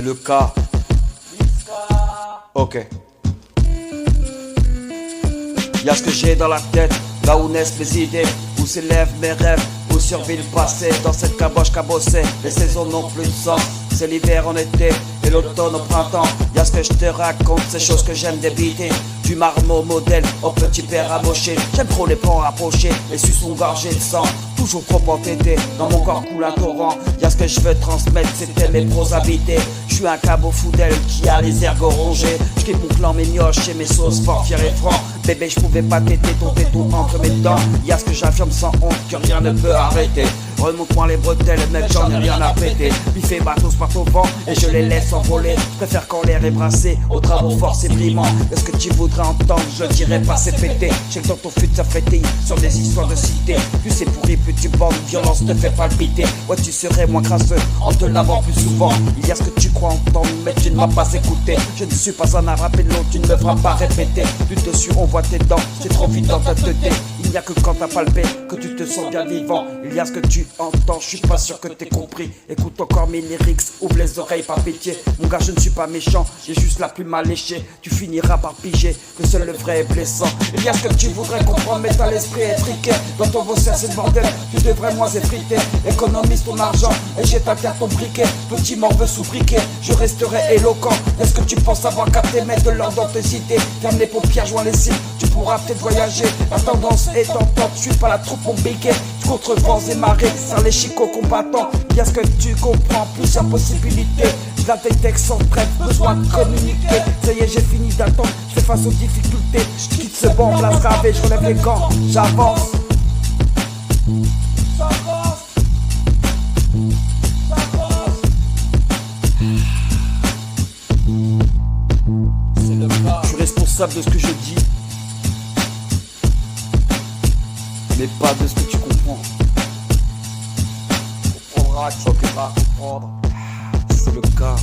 le cas. Ok. Y'a ce que j'ai dans la tête, là où naissent mes idées, où s'élèvent mes rêves, où survit le passé. Dans cette caboche cabossée, les saisons n'ont plus de sens. C'est l'hiver en été et l'automne au printemps. Y'a ce que je te raconte, ces choses que j'aime débiter. Du marmot modèle au petit père amoché. J'aime trop les plans rapprochés, les suçons gorgés de sang. Toujours trop entêté, dans mon corps coule un torrent. Y'a ce que je veux transmettre, c'était mes pros habités. Je suis un cabot foudel qui a les ergots rongés. Je quitte mon clan, mes mioches et mes sauces fort fiers et francs. Bébé, je pouvais pas t'aider, ton téton entre mes dents. Y'a ce que j'affirme sans honte, que rien ne peut arrêter. Remonte-moi les bretelles, mec, j'en ai rien à péter. Biffé bateau se part au vent et je les laisse envoler. Je préfère quand l'air est brassé, aux travaux forts et brimants. Est-ce que tu voudrais entendre, je le dirais pas, c'est pété. J'ai que dans ton fut ça frétille sur des histoires de cité. Plus c'est pourri, plus tu bandes, violence te fait palpiter. Ouais, tu serais moins crasseux en te lavant plus souvent. Il y a ce que tu crois entendre, mais tu ne m'as pas écouté. Je ne suis pas un arabe et non, tu ne me feras pas répéter. Du dessus, on voit tes dents, c'est trop vite dans ta tête. Il n'y a que quand t'as palpé que tu te sens bien vivant. Il y a ce que tu entends, je suis pas sûr que t'aies compris. Écoute encore mes lyrics, ouvre les oreilles par pitié. Mon gars, je ne suis pas méchant, j'ai juste la plume alléchée. Tu finiras par piger que seul le vrai est blessant. Il y a ce que tu voudrais comprendre, mais t'as l'esprit étriqué. Dans ton vaussaire c'est le bordel, tu devrais moins effriter. Économise ton argent et jette à terre ton briquet. Petit morveux sous briquet, je resterai éloquent. Est-ce que tu penses avoir capté, mettre de l'ordre dans tes cités? Ferme les paupières, joins les cils, tu pourras peut-être voyager. La tendance est tentante, je suis pas la troupe, mon biquet. Contre vents et marées, sans les chicots combattants. Bien ce que tu comprends, plusieurs possibilités. Je la détecte sans trêve, besoin de communiquer. Ça y est, j'ai fini d'attendre, je fais face aux difficultés. Je quitte ce banc, place gravé, je relève les gants, j'avance. Je suis responsable de ce que je dis, mais pas de ce que tu comprends. Tu comprendras, tu vas comprendre. C'est le cas.